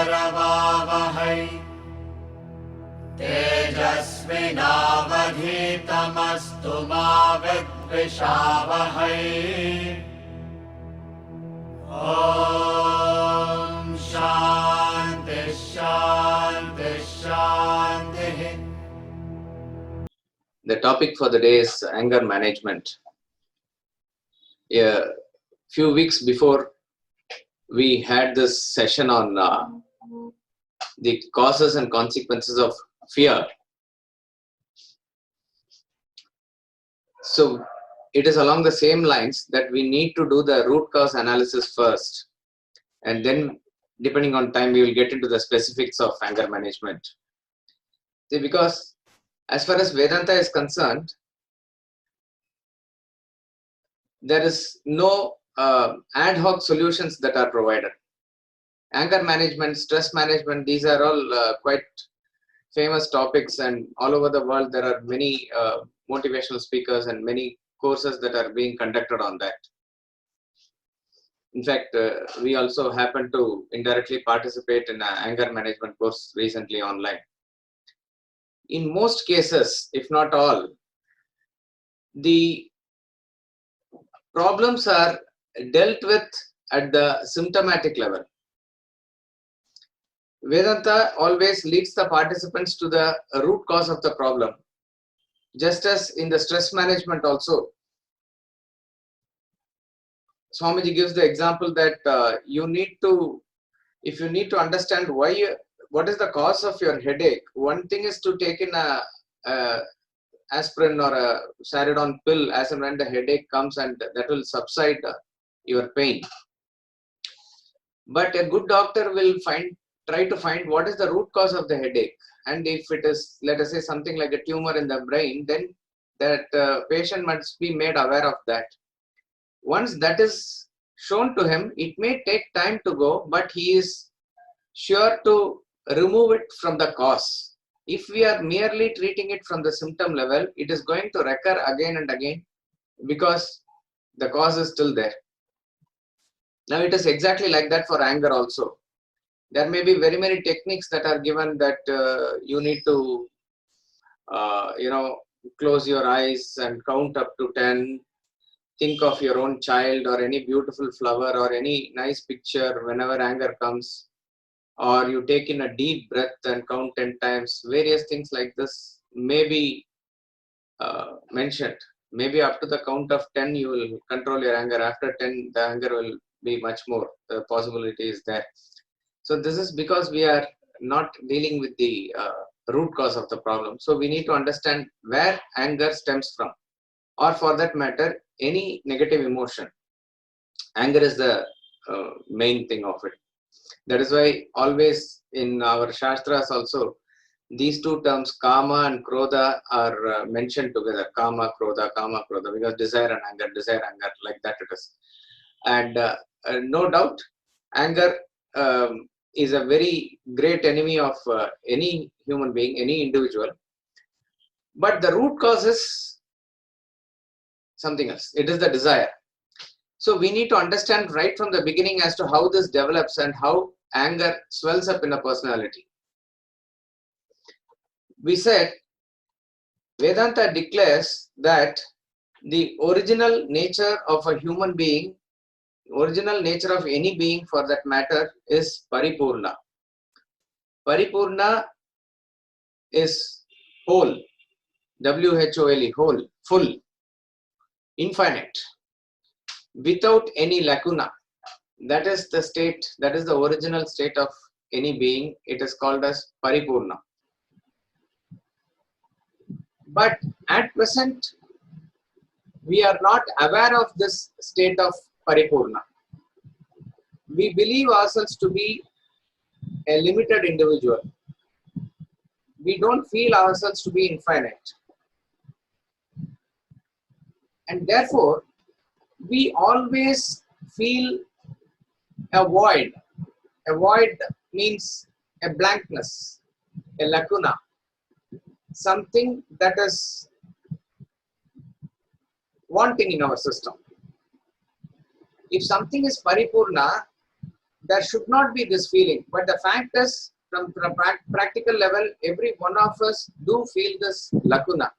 करवावहै तेजस्विनावधीतमस्तु मा विद्विषावहै। ॐ शान्ति शान्ति शान्तिः। The topic for the day is anger management. A few weeks before, we had this session on the causes and consequences of fear. So it is along the same lines that we need to do the root cause analysis first, and then depending on time we will get into the specifics of anger management. See, because as far as Vedanta is concerned, there is no ad hoc solutions that are provided. Anger management, stress management, these are all quite famous topics, and all over the world there are many motivational speakers and many courses that are being conducted on that. In fact, we also happen to indirectly participate in an anger management course recently online. In most cases, if not all, the problems are dealt with at the symptomatic level. Vedanta always leads the participants to the root cause of the problem. Just as in the stress management also, Swamiji gives the example that if you need to understand what is the cause of your headache, one thing is to take in a aspirin or a Saridon pill as and when the headache comes, and that will subside your pain. But a good doctor will try to find what is the root cause of the headache, and if it is, let us say, something like a tumor in the brain, then that patient must be made aware of that. Once that is shown to him, it may take time to go, but he is sure to remove it from the cause. If we are merely treating it from the symptom level, it is going to recur again and again because the cause is still there. Now it is exactly like that for anger also. There may be very many techniques that are given that you need to close your eyes and count up to 10. Think of your own child or any beautiful flower or any nice picture whenever anger comes, or you take in a deep breath and count 10 times. Various things like this may be mentioned. Maybe up to the count of 10 you will control your anger. After 10 the anger will be much more. The possibility is there. So this is because we are not dealing with the root cause of the problem. So we need to understand where anger stems from, or for that matter, any negative emotion. Anger is the main thing of it. That is why always in our Shastras also, these two terms, Kama and Krodha, are mentioned together. Kama, Krodha, because desire and anger, like that it is. And no doubt, anger is a very great enemy of any human being, any individual. But the root cause is something else. It is the desire. So we need to understand right from the beginning as to how this develops and how anger swells up in a personality. We said Vedanta declares that the original nature of a human being, original nature of any being for that matter, is Paripoorna. Paripoorna is whole, W-H-O-L-E, whole, full, infinite, without any lacuna. That is the state, that is the original state of any being. It is called as Paripoorna. But at present, we are not aware of this state of Paripoorna. We believe ourselves to be a limited individual. We don't feel ourselves to be infinite. And therefore, we always feel a void. A void means a blankness, a lacuna, something that is wanting in our system. If something is Paripoorna, there should not be this feeling. But the fact is, from practical level, every one of us do feel this lacuna.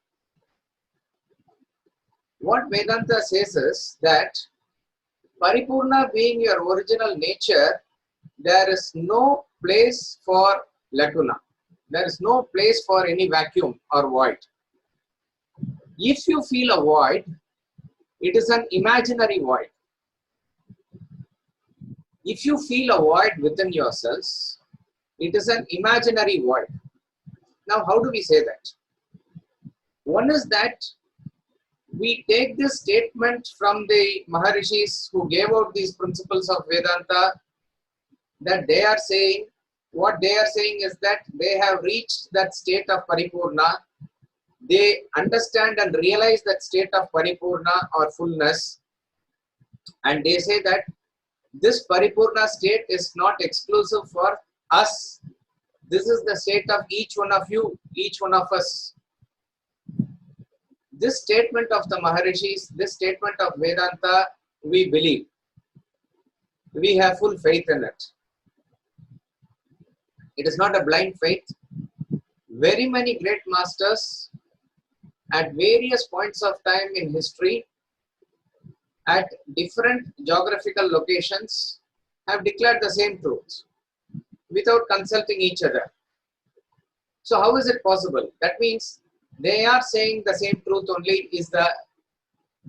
What Vedanta says is that Paripoorna being your original nature, there is no place for lacuna. There is no place for any vacuum or void. If you feel a void, it is an imaginary void. If you feel a void within yourselves, it is an imaginary void. Now, how do we say that? One is that we take this statement from the Maharishis who gave out these principles of Vedanta, that they are saying, what they are saying is that they have reached that state of Paripoorna. They understand and realize that state of Paripoorna or fullness, and they say that this Paripoorna state is not exclusive for us. This is the state of each one of you, each one of us. This statement of the Maharishis, this statement of Vedanta, we believe. We have full faith in it. It is not a blind faith. Very many great masters at various points of time in history, at different geographical locations, have declared the same truth without consulting each other. So how is it possible? That means they are saying the same truth only is the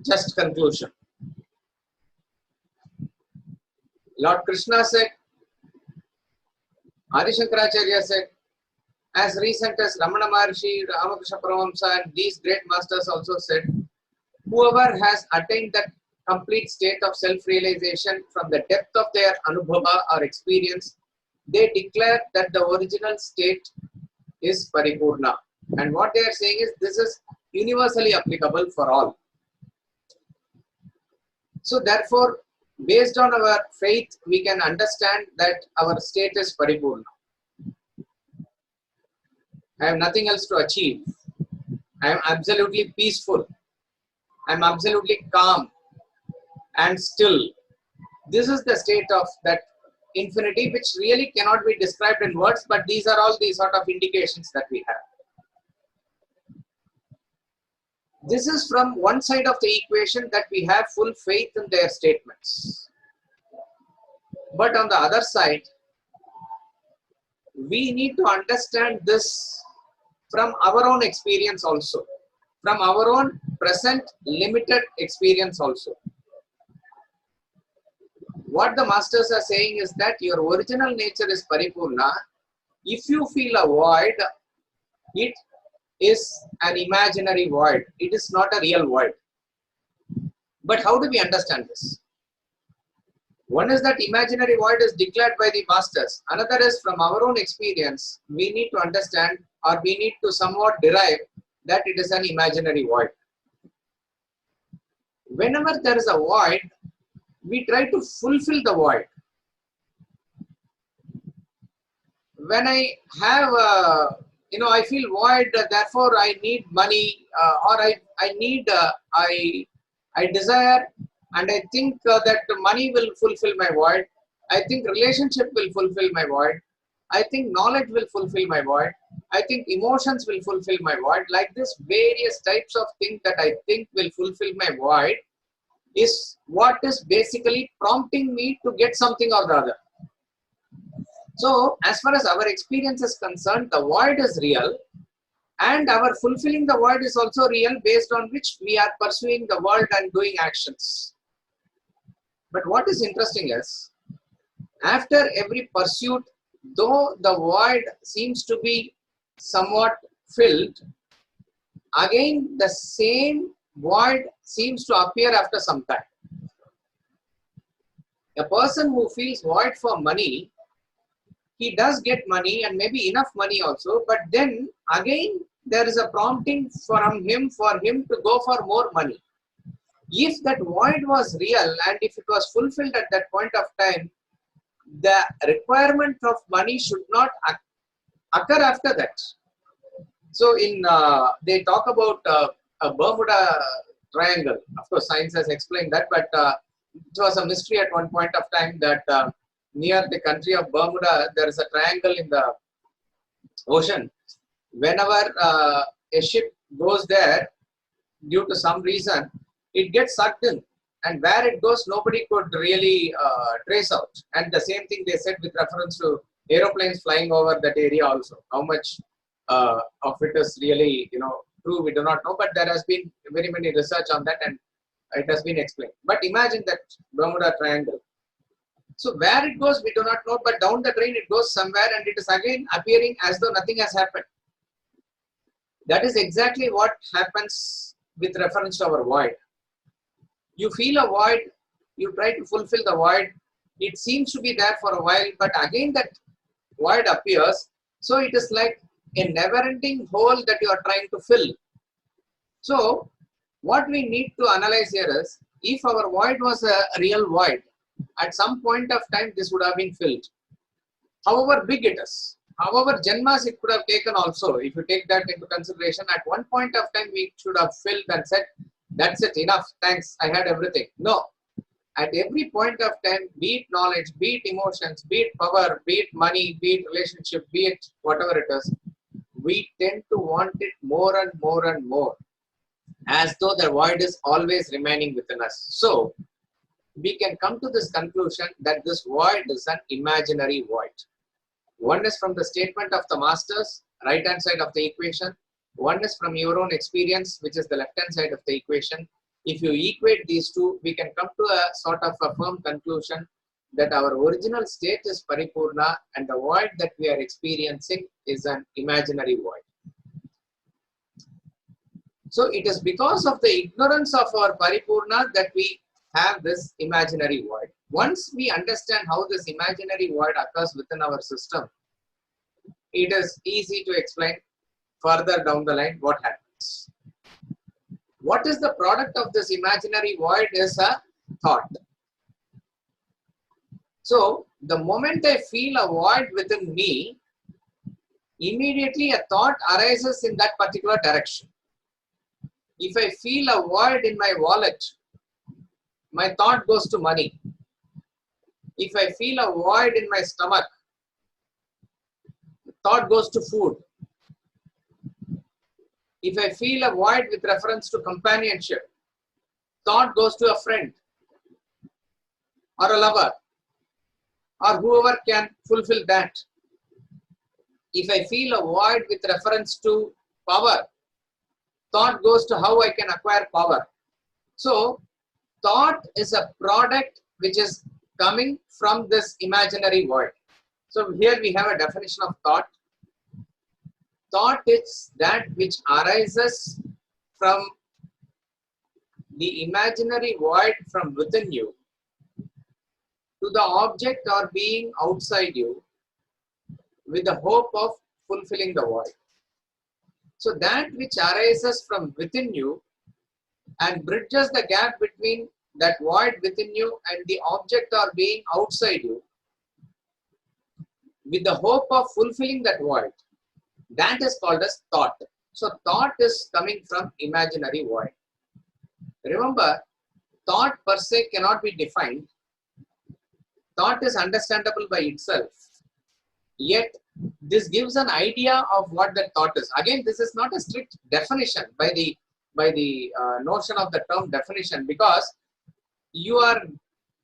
just conclusion. Lord Krishna said, Adi Shankaracharya said, as recent as Ramana Maharshi, Ramakrishna Paramahamsa and these great masters also said, whoever has attained that complete state of self-realization from the depth of their anubhava or experience, they declare that the original state is Paripoorna. And what they are saying is this is universally applicable for all. So therefore, based on our faith, we can understand that our state is Paripoorna. I have nothing else to achieve. I am absolutely peaceful. I am absolutely calm and still. This is the state of that infinity, which really cannot be described in words, but these are all the sort of indications that we have. This is from one side of the equation, that we have full faith in their statements. But on the other side, we need to understand this from our own experience also, from our own present limited experience also. What the masters are saying is that your original nature is Paripoorna. If you feel a void, it is an imaginary void. It is not a real void. But how do we understand this? One is that imaginary void is declared by the masters. Another is from our own experience, we need to understand, or we need to somewhat derive that it is an imaginary void. Whenever there is a void, we try to fulfill the void. When I have I feel void, therefore I need money, or I desire, and I think that money will fulfill my void. I think relationship will fulfill my void. I think knowledge will fulfill my void. I think emotions will fulfill my void. Like this, various types of things that I think will fulfill my void is what is basically prompting me to get something or the other. So, as far as our experience is concerned, the void is real, and our fulfilling the void is also real, based on which we are pursuing the world and doing actions. But what is interesting is, after every pursuit, though the void seems to be somewhat filled, again the same void seems to appear after some time. A person who feels void for money, he does get money, and maybe enough money also, but then again there is a prompting from him for him to go for more money. If that void was real and if it was fulfilled at that point of time, the requirement of money should not occur after that. So they talk about a Bermuda Triangle. Of course, science has explained that, but it was a mystery at one point of time that near the country of Bermuda, there is a triangle in the ocean. Whenever a ship goes there, due to some reason, it gets sucked in. And where it goes, nobody could really trace out. And the same thing they said with reference to aeroplanes flying over that area also. How much of it is really, true, we do not know. But there has been very many research on that, and it has been explained. But imagine that Bermuda Triangle. So where it goes, we do not know. But down the drain, it goes somewhere, and it is again appearing as though nothing has happened. That is exactly what happens with reference to our void. You feel a void, you try to fulfill the void, it seems to be there for a while, but again that void appears, so it is like a never-ending hole that you are trying to fill. So what we need to analyze here is, if our void was a real void, at some point of time this would have been filled. However big it is, however Janmas it could have taken also, if you take that into consideration, at one point of time we should have filled and said, that's it, enough, thanks, I had everything. No. At every point of time, be it knowledge, be it emotions, be it power, be it money, be it relationship, be it whatever it is, we tend to want it more and more and more, as though the void is always remaining within us. So, we can come to this conclusion that this void is an imaginary void. One is from the statement of the masters, right hand side of the equation. One is from your own experience, which is the left hand side of the equation. If you equate these two, we can come to a sort of a firm conclusion that our original state is Paripoorna, and the void that we are experiencing is an imaginary void. So it is because of the ignorance of our Paripoorna that we have this imaginary void. Once we understand how this imaginary void occurs within our system, it is easy to explain further down the line what happens. What is the product of this imaginary void is a thought. So the moment I feel a void within me, immediately a thought arises in that particular direction. If I feel a void in my wallet, my thought goes to money. If I feel a void in my stomach, the thought goes to food. If I feel a void with reference to companionship, thought goes to a friend or a lover or whoever can fulfill that. If I feel a void with reference to power, thought goes to how I can acquire power. So, thought is a product which is coming from this imaginary void. So, here we have a definition of thought. Thought is that which arises from the imaginary void from within you to the object or being outside you with the hope of fulfilling the void. So that which arises from within you and bridges the gap between that void within you and the object or being outside you with the hope of fulfilling that void, that is called as thought. So thought is coming from imaginary void. Remember, thought per se cannot be defined. Thought is understandable by itself. Yet, this gives an idea of what that thought is. Again, this is not a strict definition by the notion of the term definition, because you are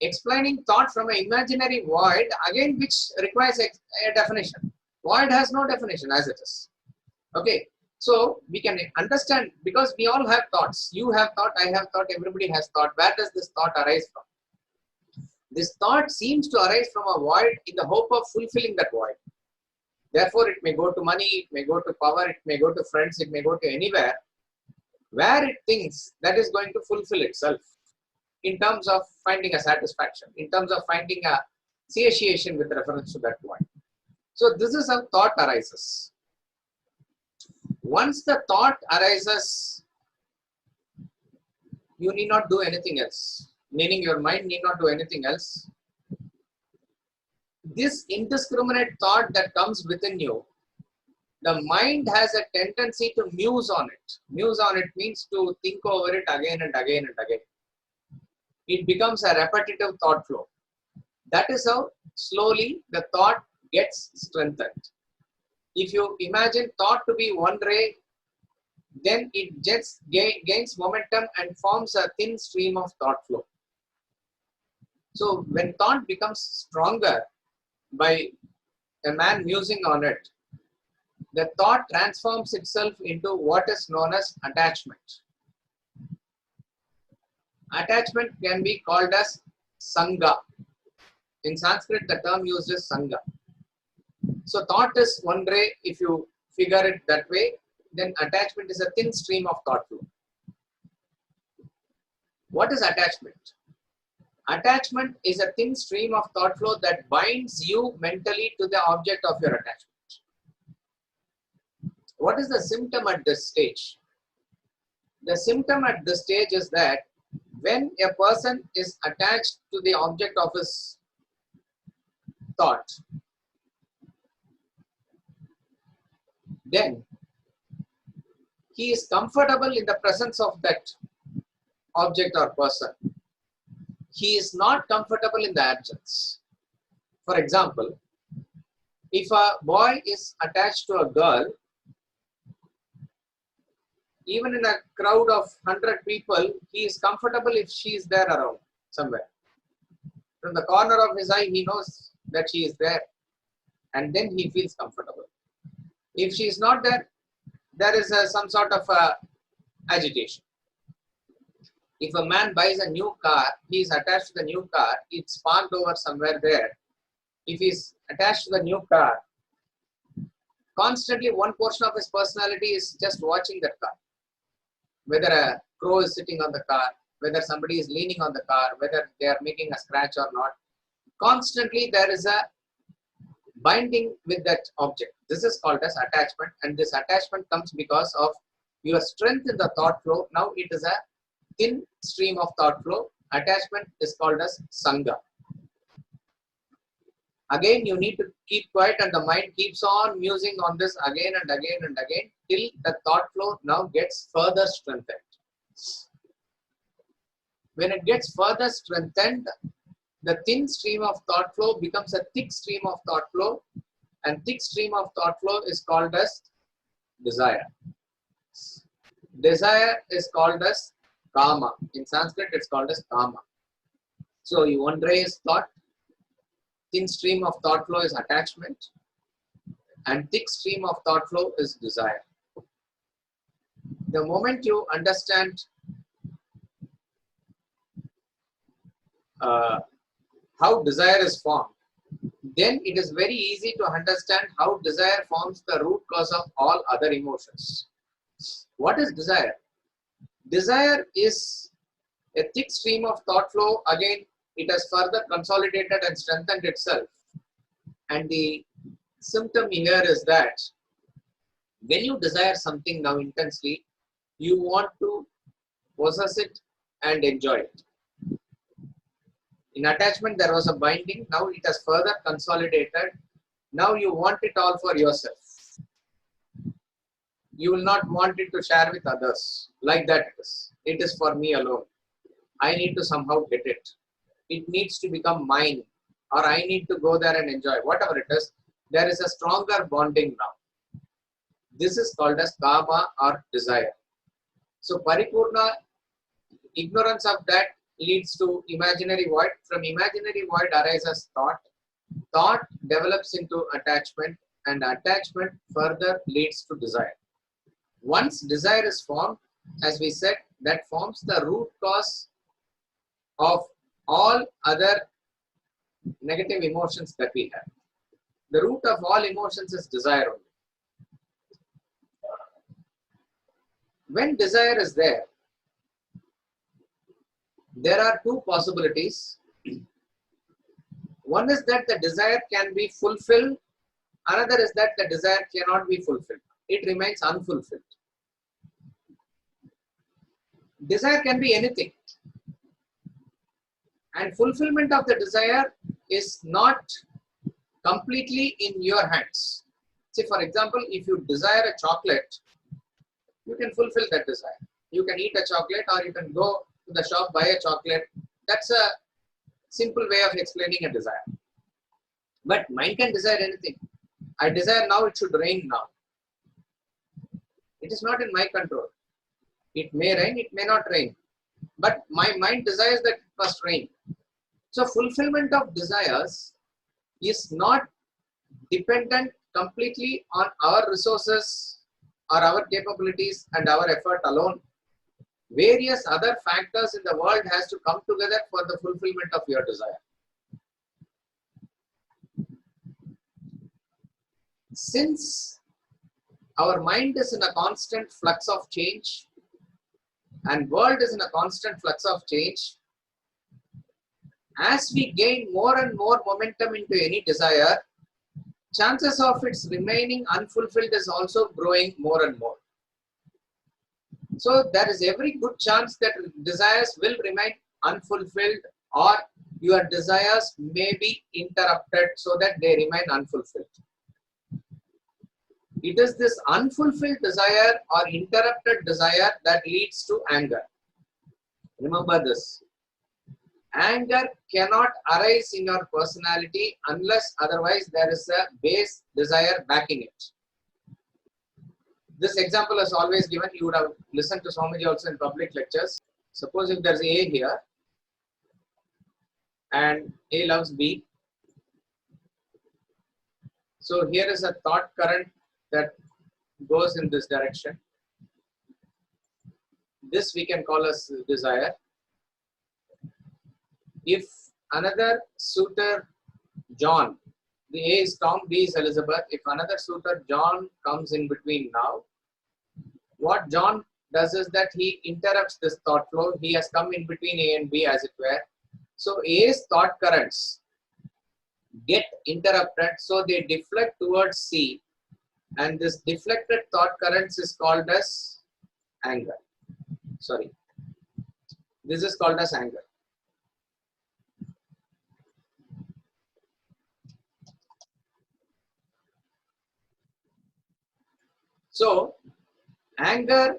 explaining thought from an imaginary void, again, which requires a definition. Void has no definition as it is. Okay, so we can understand, because we all have thoughts. You have thought, I have thought, everybody has thought. Where does this thought arise from? This thought seems to arise from a void in the hope of fulfilling that void. Therefore, it may go to money, it may go to power, it may go to friends, it may go to anywhere where it thinks that is going to fulfill itself in terms of finding a satisfaction, in terms of finding a satiation with reference to that void. So this is how thought arises. Once the thought arises, you need not do anything else. Meaning your mind need not do anything else. This indiscriminate thought that comes within you, the mind has a tendency to muse on it. Muse on it means to think over it again and again and again. It becomes a repetitive thought flow. That is how slowly the thought gets strengthened. If you imagine thought to be one ray, then it just gains momentum and forms a thin stream of thought flow. So when thought becomes stronger by a man musing on it, the thought transforms itself into what is known as attachment. Attachment can be called as sangha. In Sanskrit, the term used is sangha. So thought is one ray. If you figure it that way, then attachment is a thin stream of thought flow. What is attachment? Attachment is a thin stream of thought flow that binds you mentally to the object of your attachment. What is the symptom at this stage? The symptom at this stage is that when a person is attached to the object of his thought, then he is comfortable in the presence of that object or person. He is not comfortable in the absence. For example, if a boy is attached to a girl, even in a crowd of 100 people, he is comfortable if she is there around somewhere. From the corner of his eye, he knows that she is there, and then he feels comfortable. If she is not there, there is some sort of agitation. If a man buys a new car, he is attached to the new car, it's parked over somewhere there. If he is attached to the new car, constantly one portion of his personality is just watching that car. Whether a crow is sitting on the car, whether somebody is leaning on the car, whether they are making a scratch or not. Constantly there is a binding with that object. This is called as attachment, and this attachment comes because of your strength in the thought flow. Now it is a thin stream of thought flow. Attachment is called as sangha. Again, you need to keep quiet and the mind keeps on musing on this again and again and again till the thought flow now gets further strengthened. When it gets further strengthened, the thin stream of thought flow becomes a thick stream of thought flow, and thick stream of thought flow is called as desire. Desire is called as kama. In Sanskrit, it's called as kama. So one ray is thought, thin stream of thought flow is attachment, and thick stream of thought flow is desire. The moment you understand how desire is formed, then it is very easy to understand how desire forms the root cause of all other emotions. What is desire? Desire is a thick stream of thought flow. Again, it has further consolidated and strengthened itself. And the symptom here is that when you desire something now intensely, you want to possess it and enjoy it. In attachment, there was a binding. Now it has further consolidated. Now you want it all for yourself. You will not want it to share with others. Like that it is. It is for me alone. I need to somehow get it. It needs to become mine. Or I need to go there and enjoy. Whatever it is, there is a stronger bonding now. This is called as kama or desire. So Paripoorna, ignorance of that leads to imaginary void. From imaginary void arises thought. Thought develops into attachment, and attachment further leads to desire. Once desire is formed, as we said, that forms the root cause of all other negative emotions that we have. The root of all emotions is desire only. When desire is there, there are two possibilities. One is that the desire can be fulfilled. Another is that the desire cannot be fulfilled. It remains unfulfilled. Desire can be anything. And fulfillment of the desire is not completely in your hands. See, for example, if you desire a chocolate, you can fulfill that desire. You can eat a chocolate, or you can go to the shop, buy a chocolate. That's a simple way of explaining a desire. But mind can desire anything. I desire now it should rain now. It is not in my control. It may rain, it may not rain. But my mind desires that it must rain. So fulfillment of desires is not dependent completely on our resources or our capabilities and our effort alone. Various other factors in the world has to come together for the fulfillment of your desire. Since our mind is in a constant flux of change and world is in a constant flux of change, as we gain more and more momentum into any desire, chances of its remaining unfulfilled is also growing more and more. So there is every good chance that desires will remain unfulfilled, or your desires may be interrupted so that they remain unfulfilled. It is this unfulfilled desire or interrupted desire that leads to anger. Remember this. Anger cannot arise in your personality unless otherwise there is a base desire backing it. This example is always given. You would have listened to Swamiji also in public lectures. Suppose if there's A here and A loves B. So here is a thought current that goes in this direction. This we can call as desire. If another suitor, John, the A is Tom, B is Elizabeth. If another suitor, John, comes in between now, what John does is that he interrupts this thought flow. He has come in between A and B, as it were. So A's thought currents get interrupted, so they deflect towards C, and this deflected thought currents is called as anger. Sorry, this is called as anger. So anger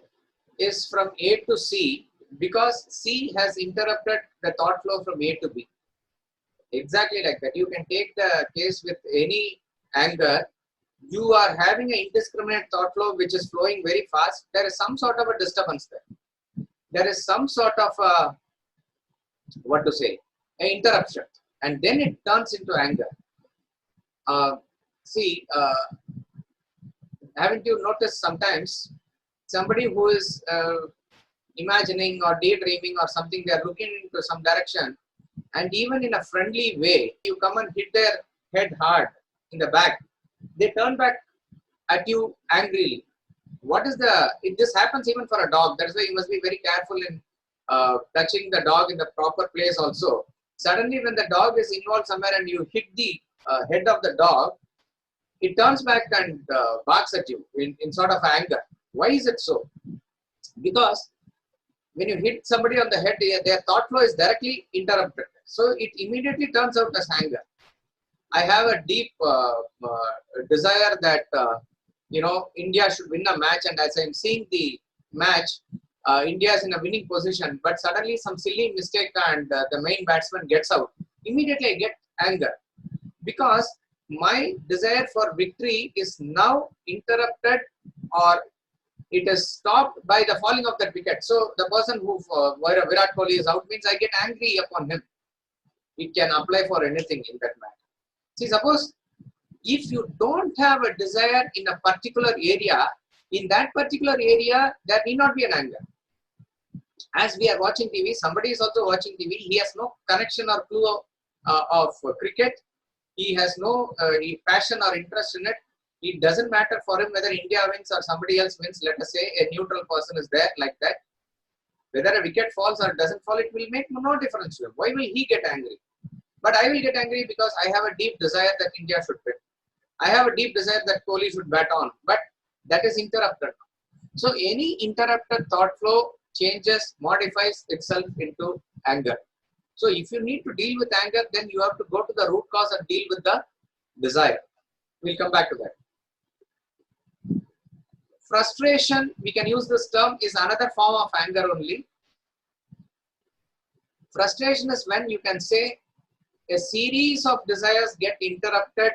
is from A to C because C has interrupted the thought flow from A to B. Exactly like that. You can take the case with any anger. You are having an indiscriminate thought flow which is flowing very fast. There is some sort of a disturbance there. There is some sort of a, what to say, an interruption, and then it turns into anger. Haven't you noticed sometimes somebody who is imagining or daydreaming or something, they are looking into some direction, and even in a friendly way, you come and hit their head hard in the back, they turn back at you angrily. What is this happens even for a dog. That's why you must be very careful in touching the dog in the proper place also. Suddenly when the dog is involved somewhere and you hit the head of the dog, it turns back and barks at you in sort of anger. Why is it so? Because when you hit somebody on the head, their thought flow is directly interrupted. So it immediately turns out as anger. I have a deep desire that India should win a match, and as I'm seeing the match, India is in a winning position, but suddenly some silly mistake and the main batsman gets out. Immediately I get anger because my desire for victory is now interrupted, or it is stopped by the falling of that wicket. So the person who Virat Kohli is out means I get angry upon him. It can apply for anything in that matter. See, suppose if you don't have a desire in a particular area, in that particular area, there need not be an anger. As we are watching TV, somebody is also watching TV, he has no connection or clue of cricket, he has no passion or interest in it. It doesn't matter for him whether India wins or somebody else wins. Let us say a neutral person is there like that. Whether a wicket falls or doesn't fall, it will make no difference to him. Why will he get angry? But I will get angry because I have a deep desire that India should win. I have a deep desire that Kohli should bat on, but that is interrupted. So any interrupted thought flow changes, modifies itself into anger. So if you need to deal with anger, then you have to go to the root cause and deal with the desire. We'll come back to that. Frustration, we can use this term, is another form of anger only. Frustration is when you can say a series of desires get interrupted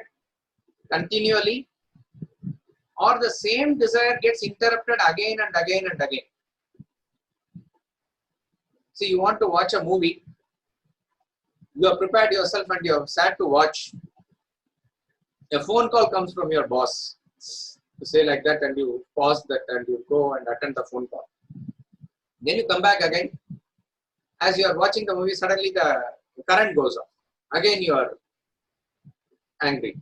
continually, or the same desire gets interrupted again and again and again. See, you want to watch a movie, you have prepared yourself and you have sat to watch. A phone call comes from your boss, to say like that, and you pause that and you go and attend the phone call. Then you come back again. As you are watching the movie, suddenly the current goes off. Again you are angry.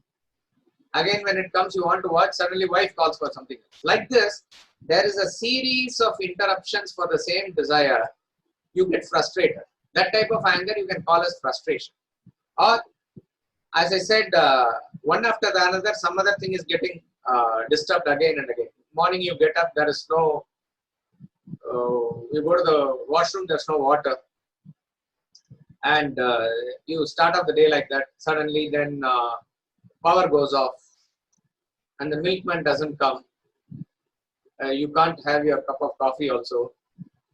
Again, when it comes, you want to watch, suddenly wife calls for something else. Like this, there is a series of interruptions for the same desire. You get frustrated. That type of anger you can call as frustration. Or, as I said, one after the another, some other thing is getting disturbed again and again. Morning you get up, there is no, you go to the washroom, there's no water. And you start off the day like that. Suddenly then power goes off and the milkman doesn't come. You can't have your cup of coffee also.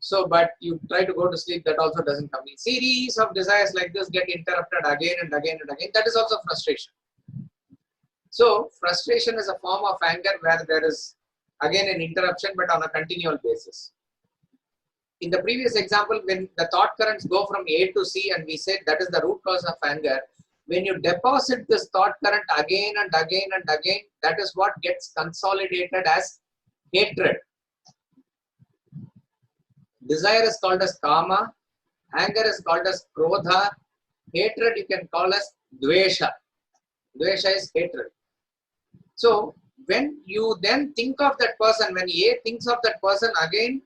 So, but you try to go to sleep, that also doesn't come. A series of desires like this get interrupted again and again and again. That is also frustration. So, frustration is a form of anger where there is again an interruption, but on a continual basis. In the previous example, when the thought currents go from A to C and we said that is the root cause of anger, when you deposit this thought current again and again and again, that is what gets consolidated as hatred. Desire is called as kama, anger is called as krodha, hatred you can call as dvesha. Dvesha is hatred. So, when you then think of that person, when A thinks of that person again,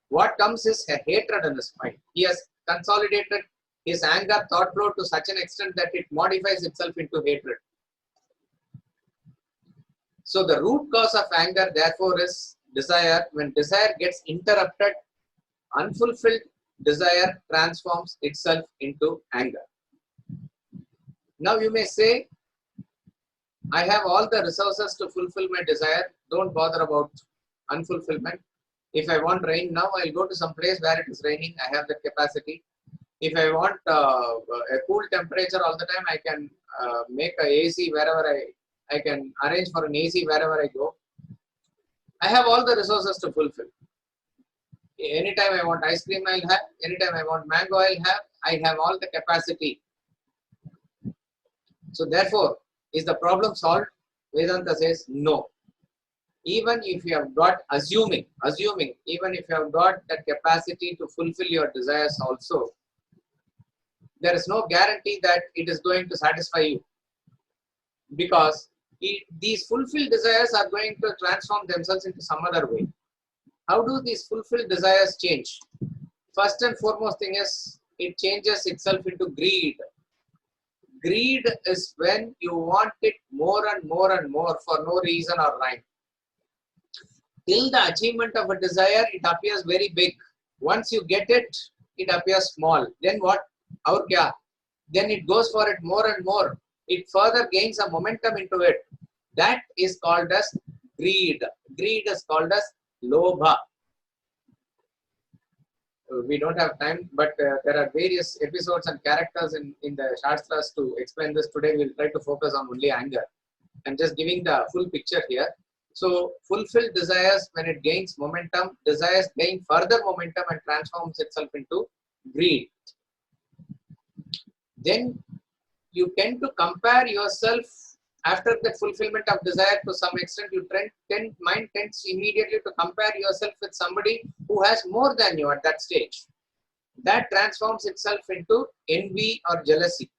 what comes is a hatred in his mind. He has consolidated his anger thought flow to such an extent that it modifies itself into hatred. So the root cause of anger therefore is desire. When desire gets interrupted, unfulfilled desire transforms itself into anger. Now you may say, I have all the resources to fulfill my desire. Don't bother about unfulfillment. If I want rain now, I'll go to some place where it is raining. I have that capacity. If I want a cool temperature all the time, I can make a AC wherever I can arrange for an AC wherever I go. I have all the resources to fulfill. Anytime I want ice cream, I'll have. Anytime I want mango, I'll have. I have all the capacity. So therefore, is the problem solved? Vedanta says no. Even if you have got, assuming, even if you have got that capacity to fulfill your desires also, there is no guarantee that it is going to satisfy you. Because these fulfilled desires are going to transform themselves into some other way. How do these fulfilled desires change? First and foremost thing is, it changes itself into greed. Greed is when you want it more and more and more for no reason or rhyme. Till the achievement of a desire, it appears very big. Once you get it, it appears small. Then what? Aur kya? Then it goes for it more and more. It further gains a momentum into it. That is called as greed. Greed is called as lobha. We don't have time, but there are various episodes and characters in the Shastras to explain this. Today we'll try to focus on only anger. I'm just giving the full picture here. So, fulfilled desires, when it gains momentum, desires gain further momentum and transforms itself into greed. Then you tend to compare yourself after the fulfillment of desire to some extent. Mind tends immediately to compare yourself with somebody who has more than you at that stage. That transforms itself into envy or jealousy.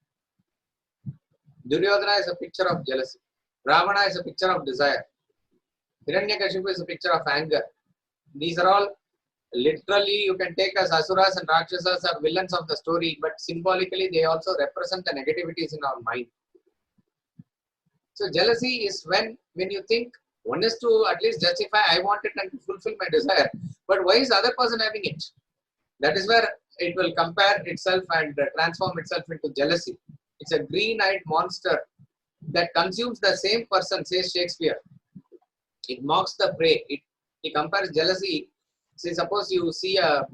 Duryodhana is a picture of jealousy. Ravana is a picture of desire. Hiranyakashipu is a picture of anger. These are all literally you can take as asuras and rakshasas are villains of the story, but symbolically they also represent the negativities in our mind. So jealousy is when you think one is to at least justify, I want it and to fulfill my desire, but why is the other person having it? That is where it will compare itself and transform itself into jealousy. It's a green-eyed monster that consumes the same person, says Shakespeare. It mocks the prey. He compares jealousy. See, suppose you see a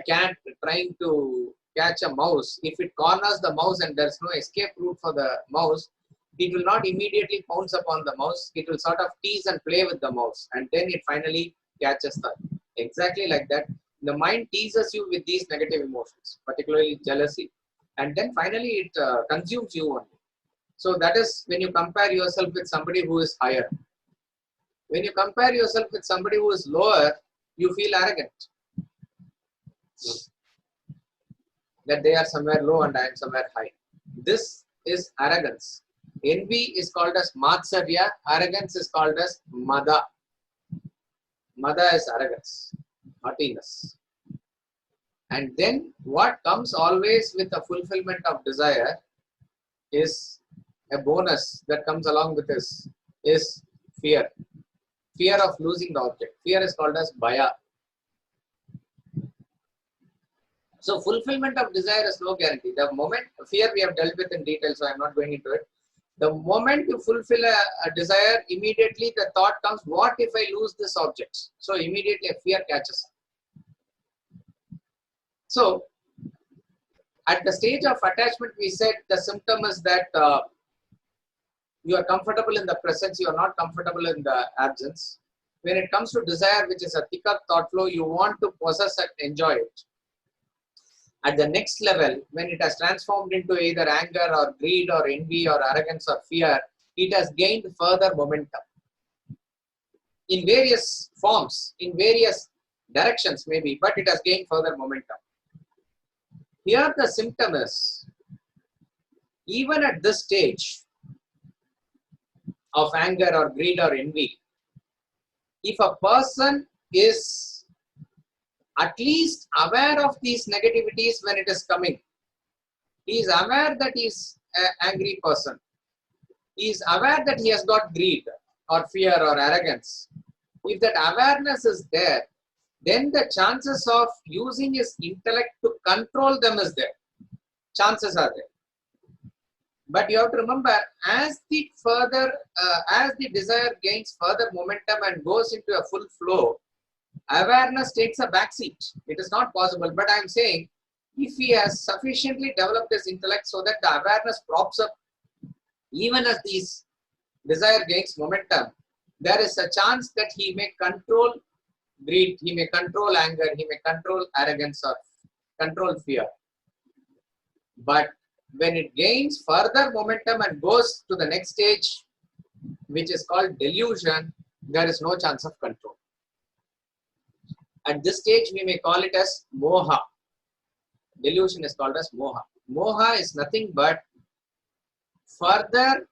cat trying to catch a mouse, if it corners the mouse and there's no escape route for the mouse, it will not immediately pounce upon the mouse. It will sort of tease and play with the mouse, and then it finally catches that. Exactly like that, the mind teases you with these negative emotions, particularly jealousy, and then finally it consumes you only. So that is when you compare yourself with somebody who is higher. When you compare yourself with somebody who is lower, you feel arrogant. That they are somewhere low and I am somewhere high. This is arrogance. Envy is called as matsarya. Arrogance is called as mada. Mada is arrogance, haughtiness. And then what comes always with the fulfillment of desire is a bonus that comes along with this is fear. Fear of losing the object. Fear is called as bhaya. So fulfillment of desire is no guarantee. The moment, fear we have dealt with in detail, so I am not going into it. The moment you fulfill a desire, immediately the thought comes, what if I lose this object? So immediately a fear catches up. So at the stage of attachment, we said the symptom is that you are comfortable in the presence, you are not comfortable in the absence. When it comes to desire, which is a thicker thought flow, you want to possess and enjoy it. At the next level, when it has transformed into either anger or greed or envy or arrogance or fear, it has gained further momentum. In various forms, in various directions maybe, but it has gained further momentum. Here the symptom is, even at this stage of anger or greed or envy, if a person is at least aware of these negativities when it is coming, he is aware that he is an angry person, he is aware that he has got greed or fear or arrogance. If that awareness is there, then the chances of using his intellect to control them is there. Chances are there. But you have to remember, as the desire gains further momentum and goes into a full flow, awareness takes a backseat. It is not possible. But I am saying, if he has sufficiently developed his intellect so that the awareness props up, even as this desire gains momentum, there is a chance that he may control greed, he may control anger, he may control arrogance or control fear. But when it gains further momentum and goes to the next stage, which is called delusion, there is no chance of control. At this stage, we may call it as moha. Delusion is called as moha. Moha is nothing but further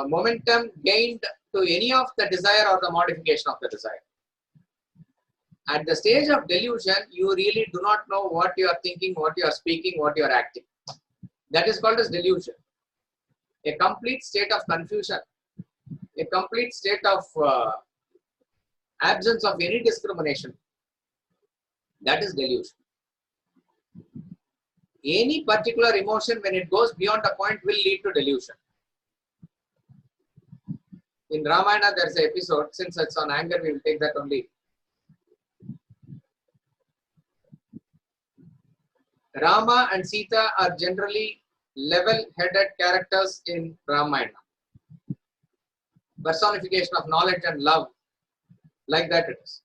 momentum gained to any of the desire or the modification of the desire. At the stage of delusion, you really do not know what you are thinking, what you are speaking, what you are acting. That is called as delusion. A complete state of confusion, a complete state of absence of any discrimination. That is delusion. Any particular emotion, when it goes beyond a point, will lead to delusion. In Ramayana, there is an episode, since it's on anger, we will take that only. Rama and Sita are generally level-headed characters in Ramayana. Personification of knowledge and love, like that it is.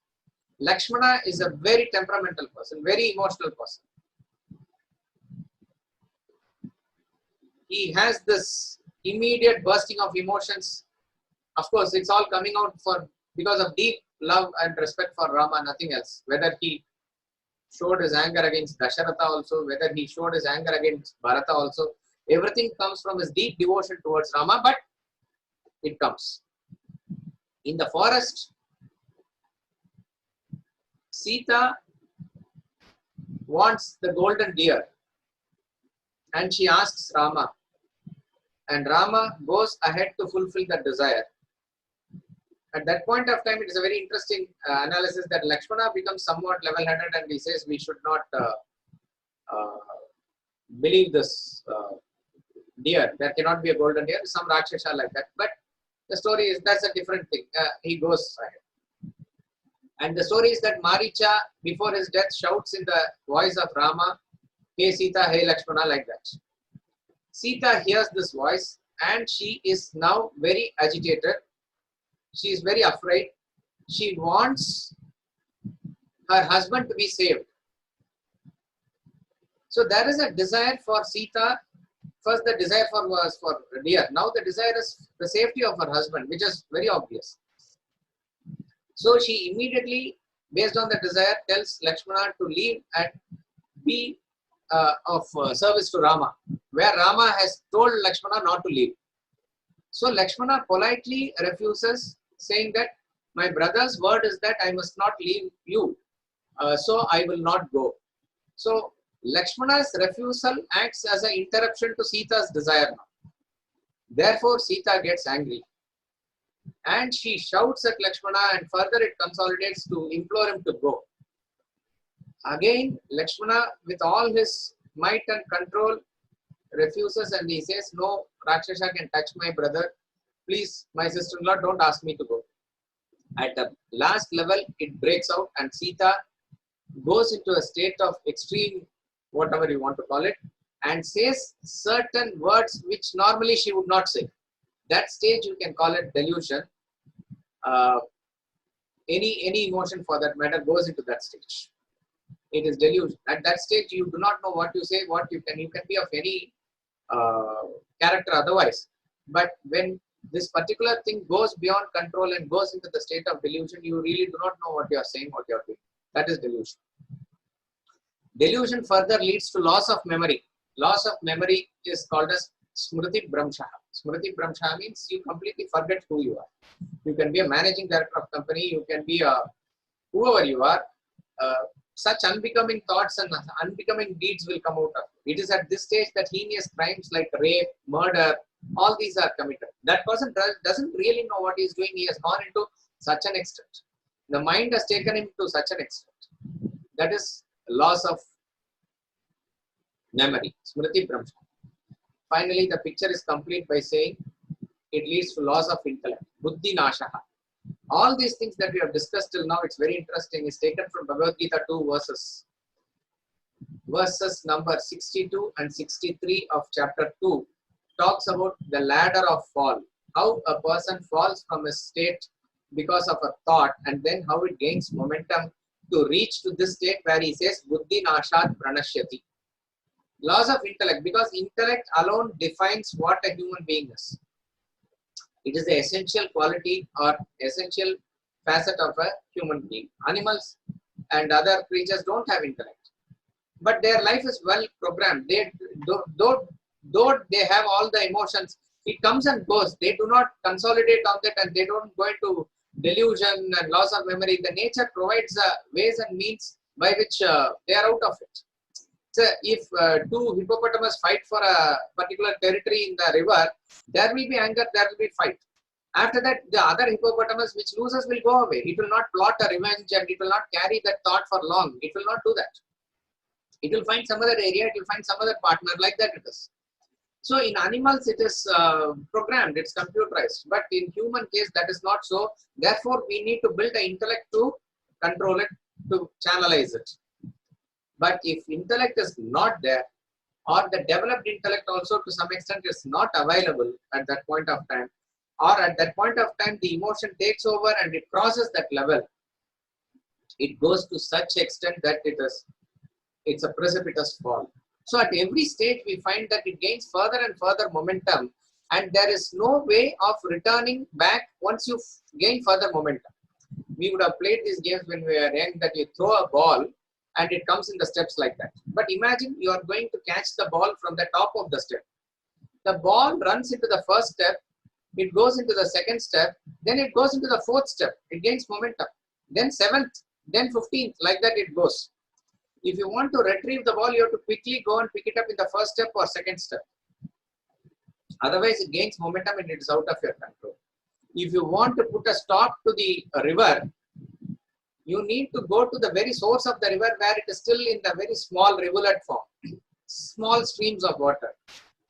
Lakshmana is a very temperamental person, very emotional person. He has this immediate bursting of emotions. Of course, it's all coming out because of deep love and respect for Rama, nothing else. Whether he showed his anger against Dasharatha also, whether he showed his anger against Bharata also, everything comes from his deep devotion towards Rama, but it comes. In the forest, Sita wants the golden deer and she asks Rama, and Rama goes ahead to fulfill that desire. At that point of time, it is a very interesting analysis that Lakshmana becomes somewhat level-headed and he says we should not believe this deer. There cannot be a golden deer, some Rakshasa like that. But the story is, that's a different thing. He goes ahead. And the story is that Maricha, before his death, shouts in the voice of Rama, "Hey Sita, hey Lakshmana," like that. Sita hears this voice and she is now very agitated. She is very afraid. She wants her husband to be saved. So there is a desire for Sita. First the desire was for deer. Now the desire is the safety of her husband, which is very obvious. So she immediately, based on the desire, tells Lakshmana to leave and be of service to Rama, where Rama has told Lakshmana not to leave. So Lakshmana politely refuses, saying that my brother's word is that I must not leave you, so I will not go. So Lakshmana's refusal acts as an interruption to Sita's desire now. Therefore, Sita gets angry and she shouts at Lakshmana, and further it consolidates to implore him to go. Again, Lakshmana, with all his might and control, refuses and he says, "No, Rakshasa can touch my brother. Please, my sister-in-law, don't ask me to go." At the last level, it breaks out and Sita goes into a state of extreme, whatever you want to call it, and says certain words which normally she would not say. That stage you can call it delusion. Any emotion for that matter goes into that stage. It is delusion. At that stage, you do not know what you say, what you can be of any character otherwise. But when this particular thing goes beyond control and goes into the state of delusion, you really do not know what you are saying, what you are doing. That is delusion. Delusion further leads to loss of memory. Loss of memory is called as Smriti Bhramsha. Smriti Bhramsha means you completely forget who you are. You can be a managing director of company, you can be a whoever you are. Such unbecoming thoughts and unbecoming deeds will come out of it. It is at this stage that heinous crimes like rape, murder, all these are committed. That person doesn't really know what he is doing. He has gone into such an extent. The mind has taken him to such an extent. That is loss of memory, Smriti Bhramsha. Finally, the picture is complete by saying it leads to loss of intellect, Buddhi Nashaha. All these things that we have discussed till now, it's very interesting, is taken from Bhagavad Gita 2 verses. Verses number 62 and 63 of chapter 2 talks about the ladder of fall. How a person falls from a state because of a thought and then how it gains momentum to reach to this state where he says, Buddhi Nashat Pranashyati. Loss of intellect, because intellect alone defines what a human being is. It is the essential quality or essential facet of a human being. Animals and other creatures don't have intellect, but their life is well programmed. They, though they have all the emotions, it comes and goes. They do not consolidate on that and they don't go into delusion and loss of memory. The nature provides ways and means by which they are out of it. So if two hippopotamus fight for a particular territory in the river, there will be anger, there will be fight. After that, the other hippopotamus which loses will go away. It will not plot a revenge and it will not carry that thought for long. It will not do that. It will find some other area, it will find some other partner, like that it is. So in animals, it is programmed, it's computerized. But in human case, that is not so. Therefore, we need to build an intellect to control it, to channelize it. But if intellect is not there, or the developed intellect also to some extent is not available at that point of time, or at that point of time the emotion takes over and it crosses that level, it goes to such extent that it's a precipitous fall. So at every stage we find that it gains further and further momentum, and there is no way of returning back once you gain further momentum. We would have played these games when we were young, that you throw a ball and it comes in the steps like that. But imagine you are going to catch the ball from the top of the step. The ball runs into the first step, it goes into the second step, then it goes into the fourth step, it gains momentum, then 7th, then 15th, like that it goes. If you want to retrieve the ball, you have to quickly go and pick it up in the first step or second step. Otherwise, it gains momentum and it is out of your control. If you want to put a stop to the river, you need to go to the very source of the river where it is still in the very small rivulet form. Small streams of water.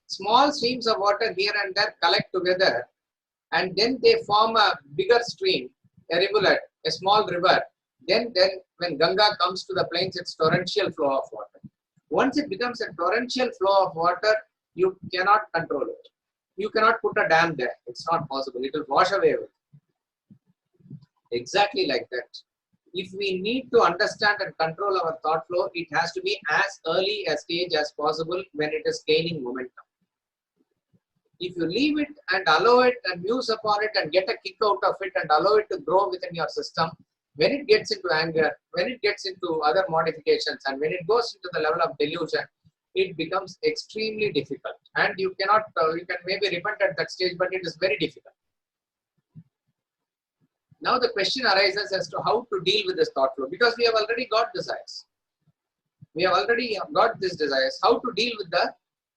Small streams of water here and there collect together and then they form a bigger stream, a rivulet, a small river, Then when Ganga comes to the plains, it's torrential flow of water. Once it becomes a torrential flow of water, you cannot control it. You cannot put a dam there. It's not possible. It will wash away with. Exactly like that. If we need to understand and control our thought flow, it has to be as early a stage as possible when it is gaining momentum. If you leave it and allow it and muse upon it and get a kick out of it and allow it to grow within your system, when it gets into anger, when it gets into other modifications, and when it goes into the level of delusion, it becomes extremely difficult. And you cannot, you can maybe repent at that stage, but it is very difficult. Now the question arises as to how to deal with this thought flow, because we have already got desires. We have already got these desires. How to deal with the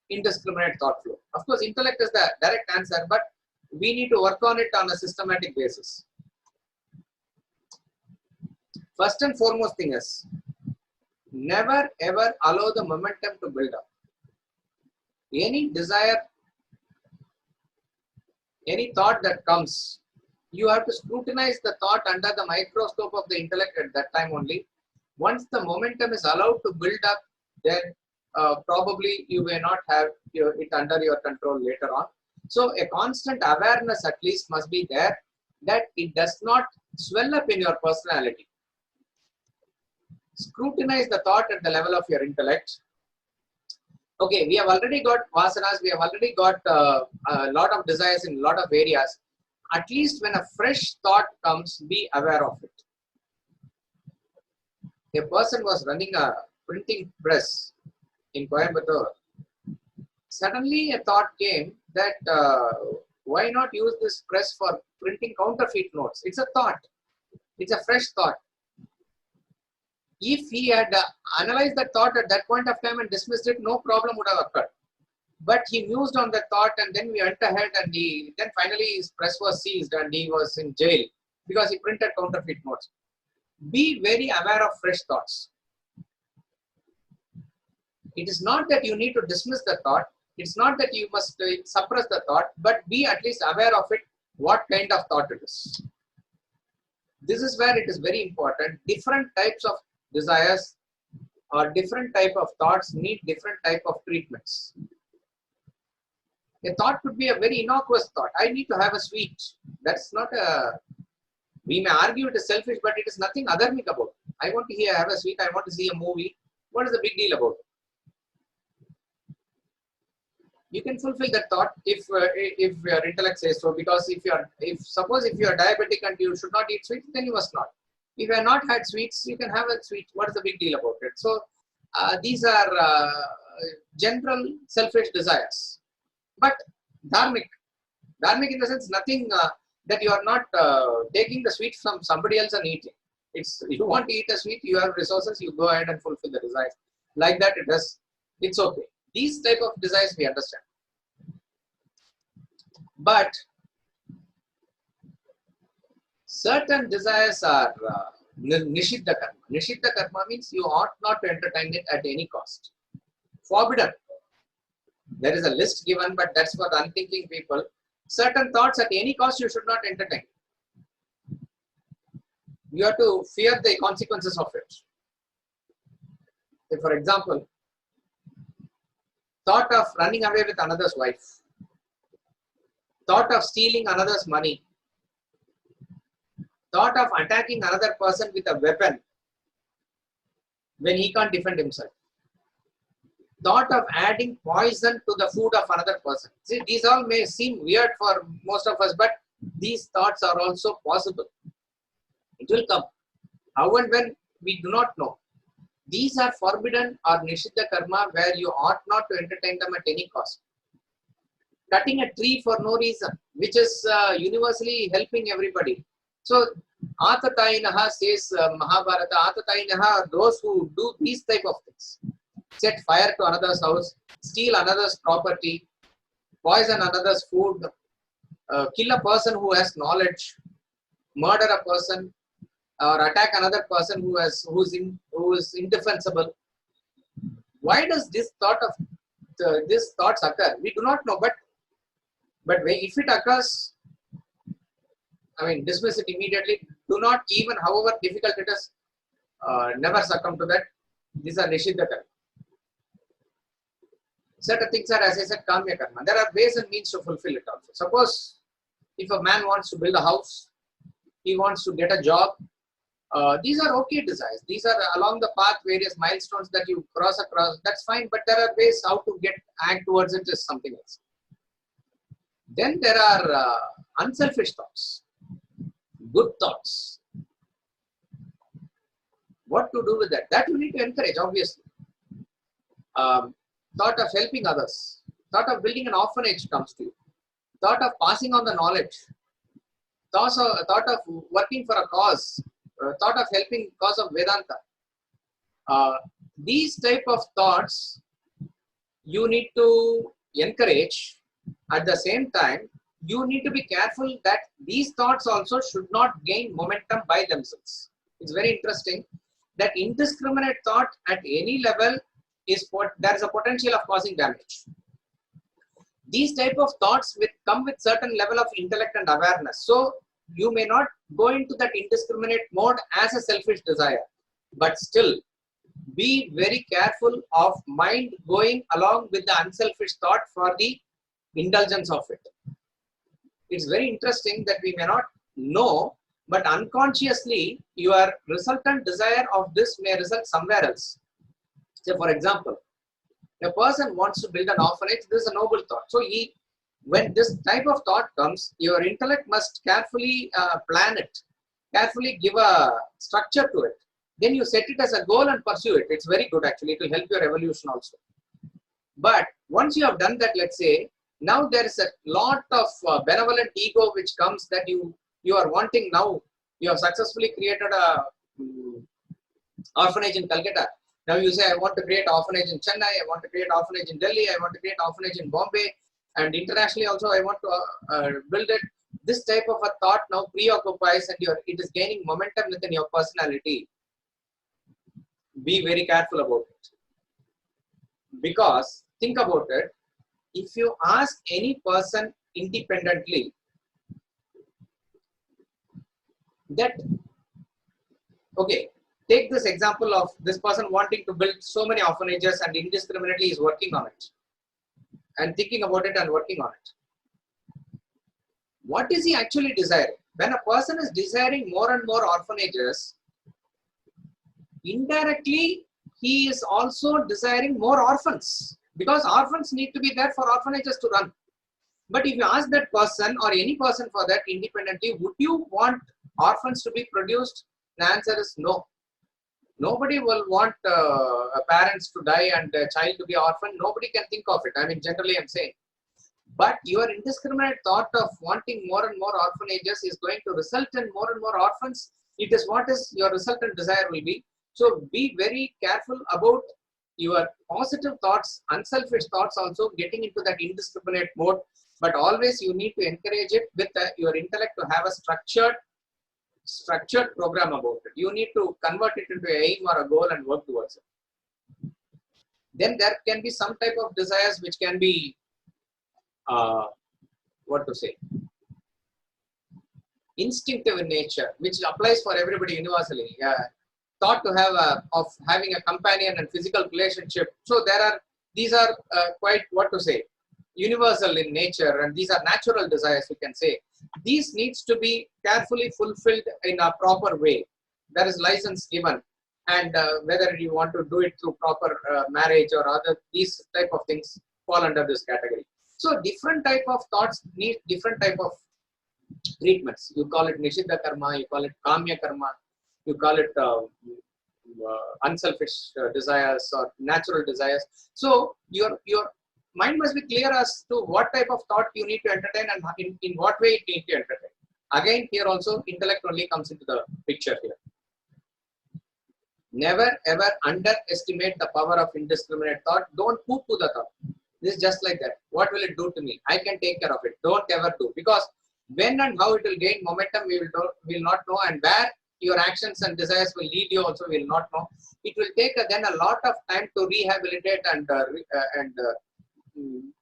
indiscriminate thought flow? Of course, intellect is the direct answer, but we need to work on it on a systematic basis. First and foremost thing is, never ever allow the momentum to build up. Any desire, any thought that comes, you have to scrutinize the thought under the microscope of the intellect at that time only. Once the momentum is allowed to build up, then probably you may not have it under your control later on. So a constant awareness at least must be there that it does not swell up in your personality. Scrutinize the thought at the level of your intellect. Okay, we have already got vasanas, we have already got a lot of desires in a lot of areas. At least when a fresh thought comes, be aware of it. A person was running a printing press in Coimbatore. Suddenly a thought came that why not use this press for printing counterfeit notes? It's a thought. It's a fresh thought. If he had analyzed that thought at that point of time and dismissed it, no problem would have occurred. But he mused on that thought, and then we went ahead, and then finally his press was seized and he was in jail because he printed counterfeit notes. Be very aware of fresh thoughts. It is not that you need to dismiss the thought. It's not that you must suppress the thought, but be at least aware of it, what kind of thought it is. This is where it is very important. Different types of desires or different type of thoughts need different type of treatments. A thought could be a very innocuous thought. I need to have a sweet. That's not a, we may argue it is selfish, but it is nothing adharmic about it. I want to have a sweet, I want to see a movie. What is the big deal about it? You can fulfill that thought if your intellect says so, because suppose if you are diabetic and you should not eat sweets, then you must not. If you have not had sweets, you can have a sweet. What is the big deal about it? So these are general selfish desires. But dharmic in the sense, nothing that you are not taking the sweet from somebody else and eating. It's, you want to eat a sweet, you have resources, you go ahead and fulfill the desires. Like that, it's okay. These type of desires we understand. But certain desires are nishiddha karma. Nishiddha karma means you ought not to entertain it at any cost. Forbidden. There is a list given, but that's for the unthinking people. Certain thoughts at any cost you should not entertain. You have to fear the consequences of it. Say for example, thought of running away with another's wife, thought of stealing another's money, thought of attacking another person with a weapon when he can't defend himself, thought of adding poison to the food of another person. See, these all may seem weird for most of us, but these thoughts are also possible. It will come. How and when, we do not know. These are forbidden or nishiddha karma where you ought not to entertain them at any cost. Cutting a tree for no reason, which is universally helping everybody. So, Atatainaha says Mahabharata, Atatainaha are those who do these type of things. Set fire to another's house, steal another's property, poison another's food, kill a person who has knowledge, murder a person, or attack another person who is indefensible. Why does this these thoughts occur? We do not know, but if it occurs, I mean, dismiss it immediately. Do not, even however difficult it is, never succumb to that. These are Nishiddha karma. Certain things are, as I said, Kamya karma. There are ways and means to fulfill it also. Suppose if a man wants to build a house, he wants to get a job, these are okay desires. These are along the path, various milestones that you cross across. That's fine, but there are ways how to act towards it is something else. Then there are unselfish thoughts, good thoughts. What to do with that? That you need to encourage, obviously. Thought of helping others, thought of building an orphanage comes to you, thought of passing on the knowledge, thought of working for a cause, thought of helping cause of Vedanta. These type of thoughts you need to encourage. At the same time, you need to be careful that these thoughts also should not gain momentum by themselves. It's very interesting that indiscriminate thought at any level is what there is a potential of causing damage. These type of thoughts come with certain level of intellect and awareness. So you may not go into that indiscriminate mode as a selfish desire, but still be very careful of mind going along with the unselfish thought for the indulgence of it. It's very interesting that we may not know, but unconsciously your resultant desire of this may result somewhere else. Say, for example, a person wants to build an orphanage. This is a noble thought. So when this type of thought comes, your intellect must carefully plan it, carefully give a structure to it. Then you set it as a goal and pursue it. It's very good actually. It will help your evolution also. But once you have done that, let's say, now there is a lot of benevolent ego which comes that you are wanting now. You have successfully created a orphanage in Calcutta. Now you say, I want to create orphanage in Chennai, I want to create orphanage in Delhi, I want to create orphanage in Bombay, and internationally also I want to build it. This type of a thought now preoccupies and it is gaining momentum within your personality. Be very careful about it. Because, think about it, if you ask any person independently that, okay, take this example of this person wanting to build so many orphanages and indiscriminately is working on it and thinking about it and working on it. What is he actually desiring? When a person is desiring more and more orphanages, indirectly he is also desiring more orphans, because orphans need to be there for orphanages to run. But if you ask that person or any person for that independently, would you want orphans to be produced? The answer is no. Nobody will want parents to die and a child to be orphan. Nobody can think of it. I mean, generally I'm saying. But your indiscriminate thought of wanting more and more orphanages is going to result in more and more orphans. It is what is your resultant desire will be. So be very careful about your positive thoughts, unselfish thoughts also getting into that indiscriminate mode. But always you need to encourage it with your intellect to have a structured program about it. You need to convert it into an aim or a goal and work towards it. Then there can be some type of desires which can be, instinctive in nature, which applies for everybody universally. Thought to have of having a companion and physical relationship. So these are quite universal in nature, and these are natural desires, you can say. These needs to be carefully fulfilled in a proper way. There is license given, and whether you want to do it through proper marriage or other, these type of things fall under this category. So different type of thoughts need different type of treatments. You call it Nishiddha karma, you call it Kamya karma, you call it unselfish desires or natural desires. So your mind must be clear as to what type of thought you need to entertain and in what way you need to entertain. Again, here also intellect only comes into the picture here. Never ever underestimate the power of indiscriminate thought. Don't poo-poo the thought. This is just like that. What will it do to me? I can take care of it. Don't ever do. Because when and how it will gain momentum, we will not know, and where your actions and desires will lead you also will not know. It will take then a lot of time to rehabilitate and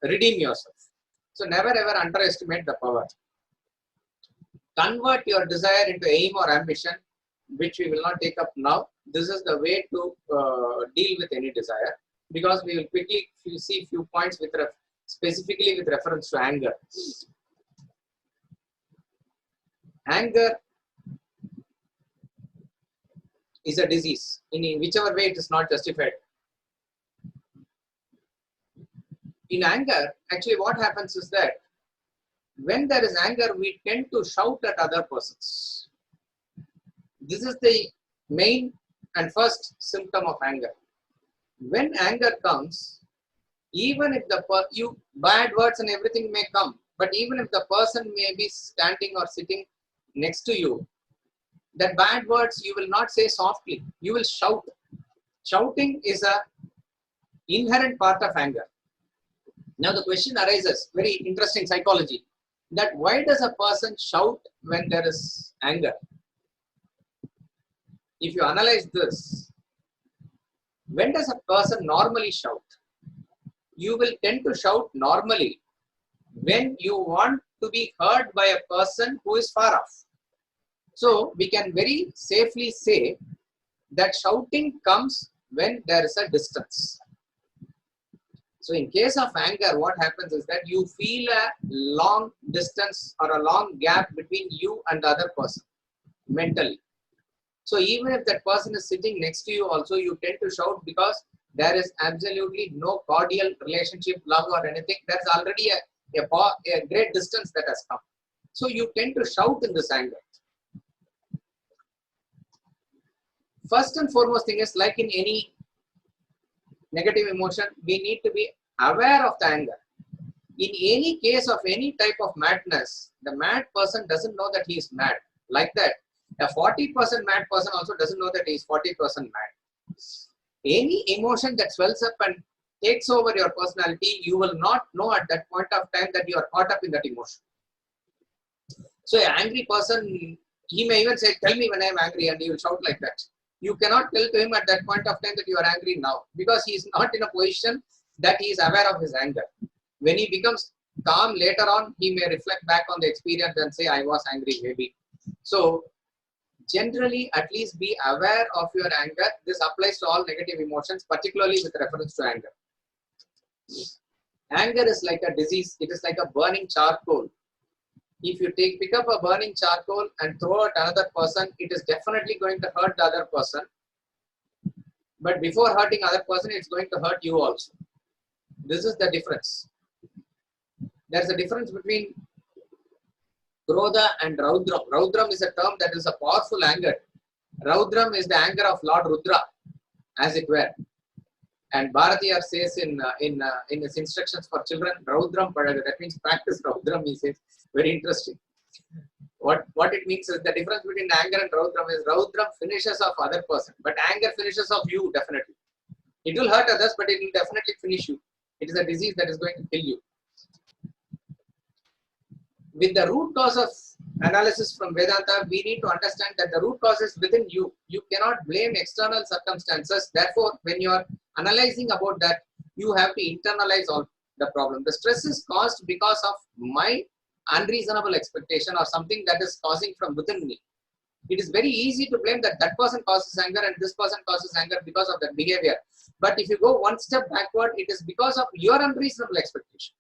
redeem yourself. So never ever underestimate the power. convert your desire into aim or ambition, which we will not take up now. This is the way to deal with any desire, because we will quickly see few points with specifically with reference to anger. Anger is a disease in whichever way it is not justified. In anger, actually what happens is that when there is anger, we tend to shout at other persons. This is the main and first symptom of anger. When anger comes, even if bad words and everything may come, but even if the person may be standing or sitting next to you, that bad words you will not say softly, you will shout. Shouting is a inherent part of anger. Now the question arises, very interesting psychology, that why does a person shout when there is anger? If you analyze this, when does a person normally shout? You will tend to shout normally when you want to be heard by a person who is far off. So we can very safely say that shouting comes when there is a distance. So in case of anger, what happens is that you feel a long distance or a long gap between you and the other person mentally. So even if that person is sitting next to you also, you tend to shout because there is absolutely no cordial relationship, love or anything. There's already a great distance that has come. So you tend to shout in this anger. First and foremost thing is, like in any negative emotion, we need to be aware of the anger. In any case of any type of madness, the mad person doesn't know that he is mad. Like that, a 40% mad person also doesn't know that he is 40% mad. Any emotion that swells up and takes over your personality, you will not know at that point of time that you are caught up in that emotion. So an angry person, he may even say, tell me when I am angry, and he will shout like that. You cannot tell to him at that point of time that you are angry now, because he is not in a position that he is aware of his anger. When he becomes calm later on, he may reflect back on the experience and say, I was angry maybe. So generally, at least be aware of your anger. This applies to all negative emotions, particularly with reference to anger. Anger is like a disease. It is like a burning charcoal. If you pick up a burning charcoal and throw at another person, it is definitely going to hurt the other person. But before hurting other person, it's going to hurt you also. This is the difference. There's a difference between Krodha and Raudram. Raudram is a term that is a powerful anger. Raudram is the anger of Lord Rudra, as it were. And Bharatiyar says in his instructions for children, Raudram Padaga, that means practice Raudram, he says. Very interesting. What it means is the difference between anger and Raudram is Raudram finishes off other person, but anger finishes off you definitely. It will hurt others, but it will definitely finish you. It is a disease that is going to kill you. With the root cause of analysis from Vedanta, we need to understand that the root cause is within you. You cannot blame external circumstances. Therefore, when you are analyzing about that, you have to internalize all the problem. The stress is caused because of my unreasonable expectation or something that is causing from within me. It is very easy to blame that person causes anger and this person causes anger because of that behavior. But if you go one step backward, it is because of your unreasonable expectation.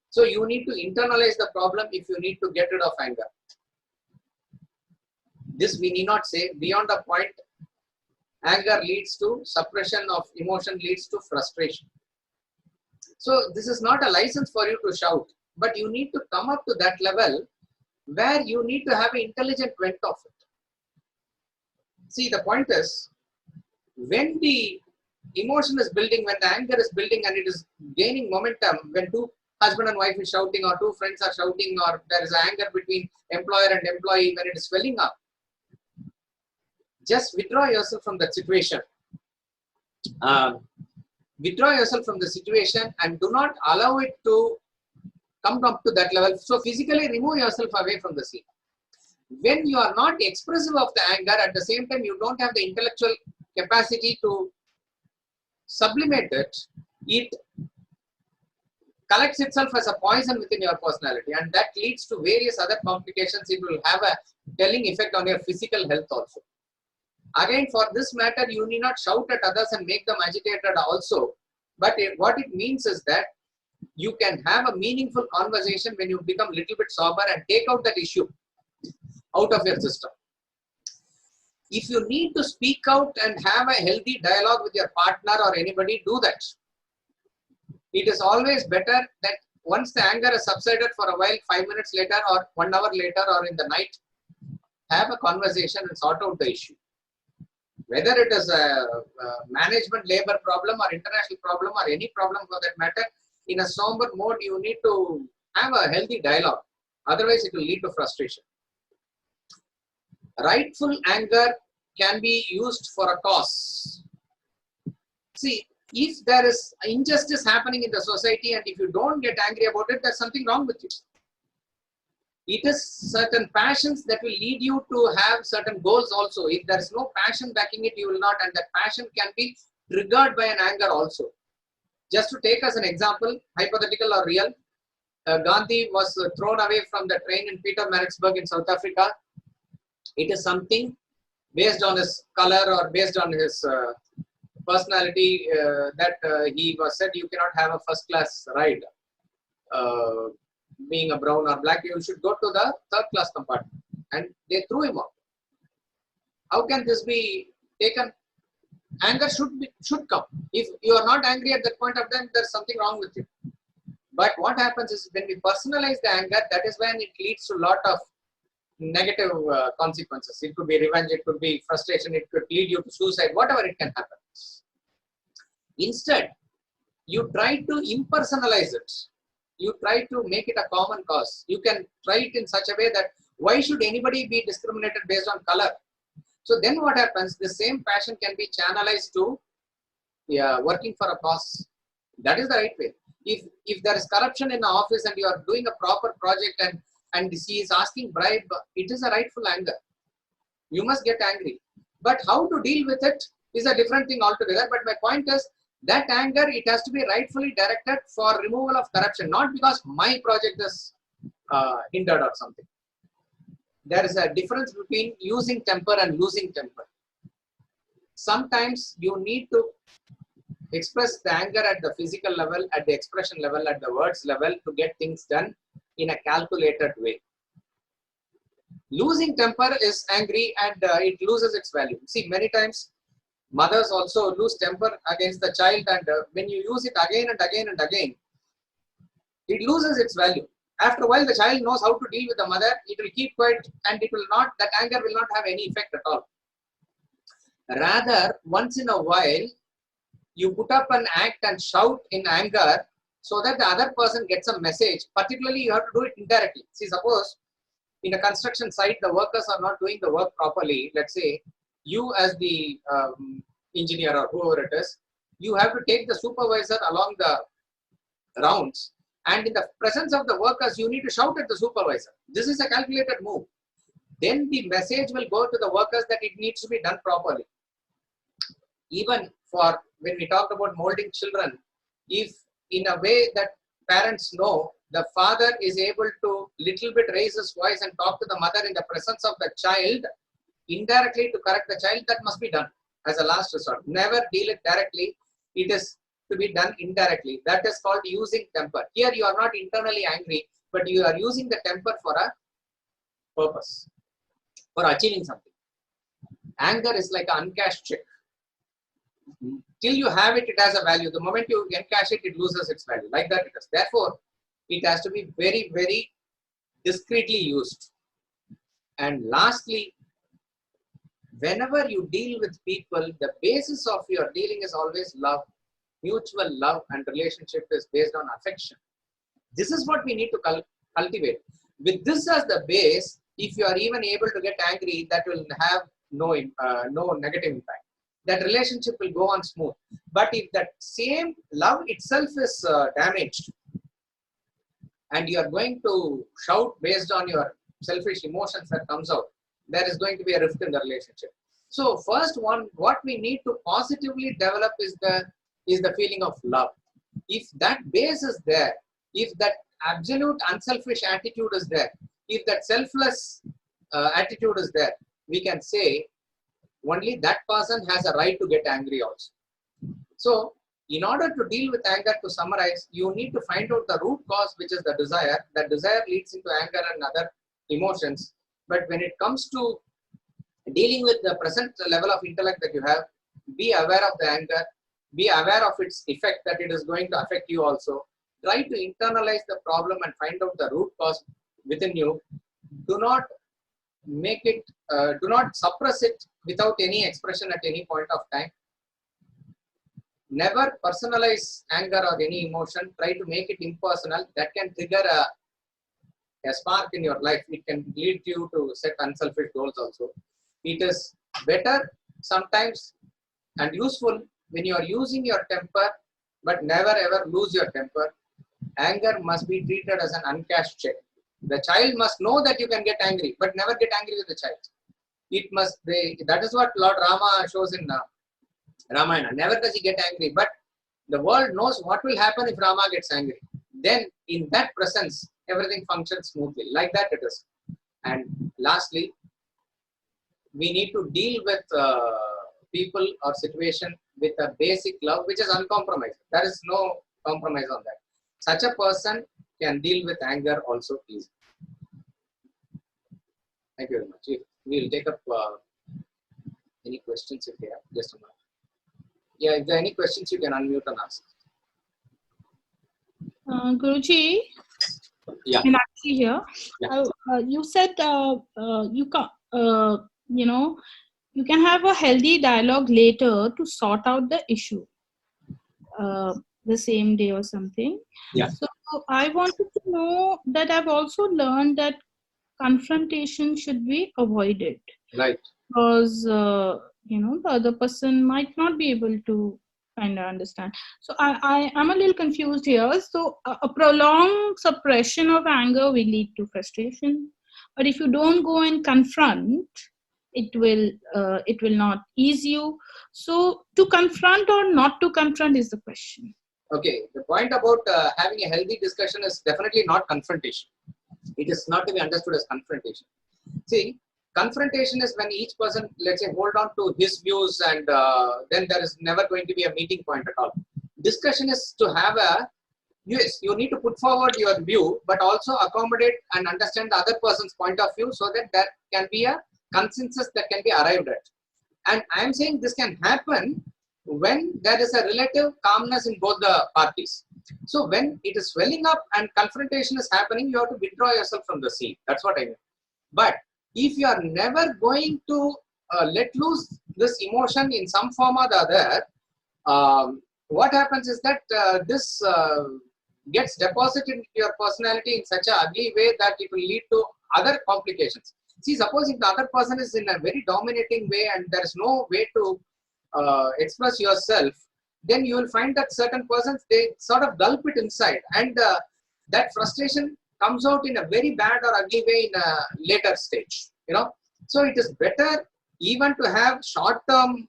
So you need to internalize the problem if you need to get rid of anger. This we need not say. Beyond a point, anger leads to suppression of emotion, leads to frustration. So this is not a license for you to shout, but you need to come up to that level where you need to have an intelligent vent of it. See, the point is, when the emotion is building, when the anger is building and it is gaining momentum, when two husband and wife is shouting or two friends are shouting or there is anger between employer and employee, when it is swelling up, just withdraw yourself from that situation. Withdraw yourself from the situation and do not allow it to come up to that level. So physically remove yourself away from the scene. When you are not expressive of the anger, at the same time you don't have the intellectual capacity to sublimate it, it collects itself as a poison within your personality, and that leads to various other complications. It will have a telling effect on your physical health also. Again, for this matter, you need not shout at others and make them agitated also. But what it means is that you can have a meaningful conversation when you become a little bit sober and take out that issue out of your system. If you need to speak out and have a healthy dialogue with your partner or anybody, do that. It is always better that once the anger has subsided for a while, 5 minutes later or 1 hour later or in the night, have a conversation and sort out the issue. Whether it is a management labor problem or international problem or any problem for that matter, in a somber mode, you need to have a healthy dialogue. Otherwise, it will lead to frustration. Rightful anger can be used for a cause. See, if there is injustice happening in the society and if you don't get angry about it, there's something wrong with you. It is certain passions that will lead you to have certain goals also. If there is no passion backing it, you will not, and that passion can be triggered by an anger also. Just to take as an example, hypothetical or real, Gandhi was thrown away from the train in Pietermaritzburg in South Africa. It is something based on his color or based on his personality that he was said you cannot have a first class ride. Being a brown or black, you should go to the third class compartment, and they threw him out. How can this be taken? Anger should come. If you are not angry at that point of time, there's something wrong with you. But what happens is when we personalize the anger, that is when it leads to a lot of negative consequences. It could be revenge, it could be frustration, it could lead you to suicide, whatever it can happen. Instead, you try to impersonalize it. You try to make it a common cause. You can try it in such a way that why should anybody be discriminated based on color? So then what happens? The same passion can be channelized to working for a cause. That is the right way. If there is corruption in the office and you are doing a proper project and he is asking bribe, it is a rightful anger. You must get angry. But how to deal with it is a different thing altogether. But my point is that anger, it has to be rightfully directed for removal of corruption, not because my project is hindered or something. There is a difference between using temper and losing temper. Sometimes you need to express the anger at the physical level, at the expression level, at the words level to get things done in a calculated way. Losing temper is angry and it loses its value. See, many times mothers also lose temper against the child, and when you use it again and again and again, it loses its value. After a while, the child knows how to deal with the mother. It will keep quiet and it will not, that anger will not have any effect at all. Rather, once in a while, you put up an act and shout in anger so that the other person gets a message. Particularly, you have to do it indirectly. See, suppose in a construction site, the workers are not doing the work properly. Let's say you as the engineer or whoever it is, you have to take the supervisor along the rounds, and in the presence of the workers, you need to shout at the supervisor. This is a calculated move. Then the message will go to the workers that it needs to be done properly. Even for when we talked about molding children, if in a way that parents know, the father is able to little bit raise his voice and talk to the mother in the presence of the child, indirectly to correct the child, that must be done as a last resort. Never deal it directly. It is to be done indirectly. That is called using temper. Here you are not internally angry, but you are using the temper for a purpose, for achieving something. Anger is like an uncashed cheque. Till you have it, it has a value. The moment you encash it, it loses its value. Like that it is. Therefore, it has to be very, very discreetly used. And lastly, whenever you deal with people, the basis of your dealing is always love. Mutual love and relationship is based on affection. This is what we need to cultivate. With this as the base, if you are even able to get angry, that will have no negative impact. That relationship will go on smooth. But if that same love itself is damaged, and you are going to shout based on your selfish emotions that comes out, there is going to be a rift in the relationship. So first one, what we need to positively develop is the feeling of love. If that base is there, if that absolute unselfish attitude is there, if that selfless attitude is there, we can say only that person has a right to get angry also. So in order to deal with anger, to summarize, you need to find out the root cause, which is the desire. That desire leads into anger and other emotions. But when it comes to dealing with the present level of intellect that you have, be aware of the anger, be aware of its effect, that it is going to affect you also. Try to internalize the problem and find out the root cause within you. Do not make it, do not suppress it without any expression at any point of time. Never personalize anger or any emotion. Try to make it impersonal. That can trigger a spark in your life. It can lead you to set unselfish goals also. It is better sometimes and useful when you are using your temper, but never ever lose your temper. Anger must be treated as an uncashed cheque. The child must know that you can get angry, but never get angry with the child. It must be, that is what Lord Rama shows in Ramayana. Never does he get angry, but the world knows what will happen if Rama gets angry. Then in that presence, everything functions smoothly. Like that it is. And lastly, we need to deal with people or situation with a basic love, which is uncompromised. There is no compromise on that. Such a person can deal with anger also easily. Thank you very much. We will take up any questions if you have. Just a moment. Yeah, if there are any questions, you can unmute and ask. Guruji, Yeah. Meenakshi here. Yeah. You said you can, you can have a healthy dialogue later to sort out the issue, the same day or something. Yeah. So I wanted to know that I've also learned that confrontation should be avoided. Right. Because the other person might not be able to kind of understand. So I am a little confused here. So a prolonged suppression of anger will lead to frustration, but if you don't go and confront, it will not ease you. So to confront or not to confront is the question. Okay, the point about having a healthy discussion is definitely not confrontation. It is not to be understood as confrontation. See, confrontation is when each person, let's say, hold on to his views, and then there is never going to be a meeting point at all. Discussion is to have yes, you need to put forward your view, but also accommodate and understand the other person's point of view, so that there can be a consensus that can be arrived at. And I am saying this can happen when there is a relative calmness in both the parties. So when it is swelling up and confrontation is happening, you have to withdraw yourself from the scene. That's what I mean. But if you are never going to let loose this emotion in some form or the other, what happens is that this gets deposited into your personality in such an ugly way that it will lead to other complications. See, suppose if the other person is in a very dominating way and there is no way to express yourself, then you will find that certain persons, they sort of gulp it inside, and that frustration comes out in a very bad or ugly way in a later stage. So it is better even to have short-term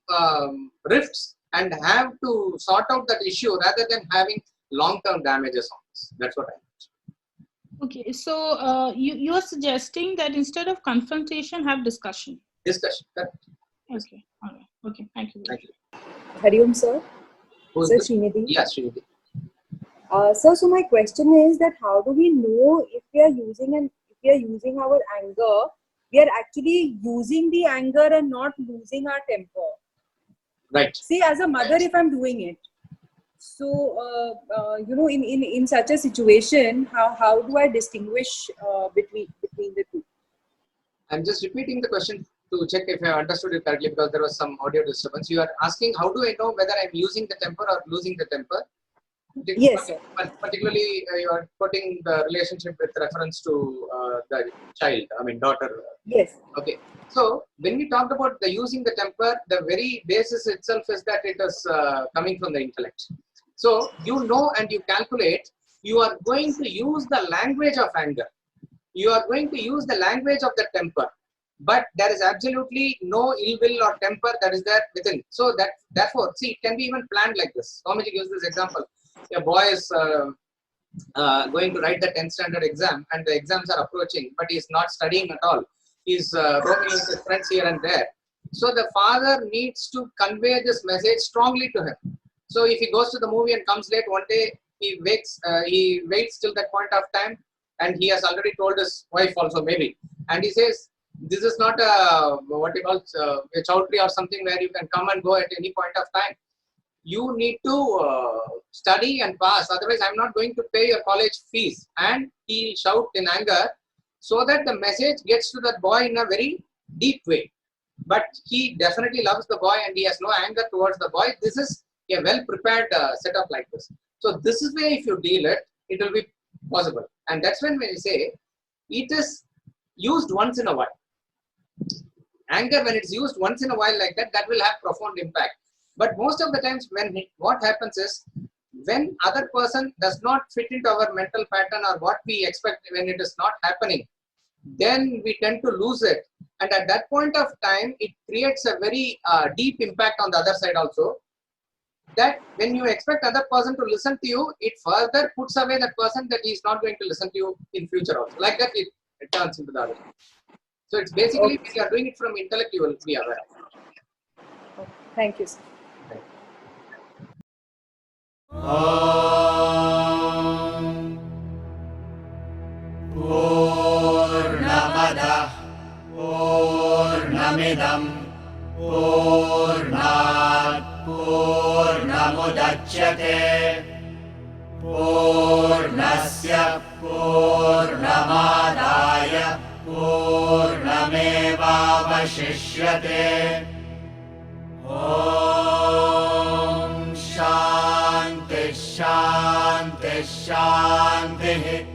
rifts and have to sort out that issue rather than having long-term damages on this. That's what I mean. Okay, so you are suggesting that instead of confrontation, have discussion. Discussion. Correct. Okay, all right. Okay, thank you. Thank you. Hari Om, sir. Sir Srinidhi. Yes, Srinidhi. Sir, so my question is that how do we know if we are using our anger, we are actually using the anger and not losing our temper? Right. See, as a mother, if I'm doing it, so in such a situation, how do I distinguish between the two? I'm just repeating the question to check if I understood it correctly, because there was some audio disturbance. You are asking, how do I know whether I'm using the temper or losing the temper? Yes, sir. Particularly, you are putting the relationship with reference to the child, daughter. Yes. Okay. So when we talked about the using the temper, the very basis itself is that it is coming from the intellect. So you know and you calculate, you are going to use the language of anger. You are going to use the language of the temper. But there is absolutely no ill will or temper that is there within. So therefore, see, it can be even planned like this. Swamiji gives this example. A boy is going to write the 10th standard exam, and the exams are approaching, but he is not studying at all. He is roaming with his friends here and there. So the father needs to convey this message strongly to him. So if he goes to the movie and comes late one day, he waits till that point of time, and he has already told his wife also maybe, and he says, this is not a what you call a chowdhury or something where you can come and go at any point of time. You need to study and pass, otherwise I'm not going to pay your college fees. And he shout in anger, so that the message gets to that boy in a very deep way. But he definitely loves the boy and he has no anger towards the boy. This is a well prepared setup like this. So this is where if you deal it, it will be possible. And that's when we say it is used once in a while. Anger, when it's used once in a while like that, that will have profound impact. But most of the times what happens is, when other person does not fit into our mental pattern or what we expect, when it is not happening, then we tend to lose it. And at that point of time, it creates a very deep impact on the other side also. That when you expect other person to listen to you, it further puts away that person, that he is not going to listen to you in future also. Like that, it turns into the other. So it's basically, if you are doing it from intellect, you will be aware. Okay. Thank you, sir. Poornam Adah Poornamidam Poornat Poornamudachyate Poornasya Poornamadaya Poornamevavashishyate. Om Shanti Shanti Shanti.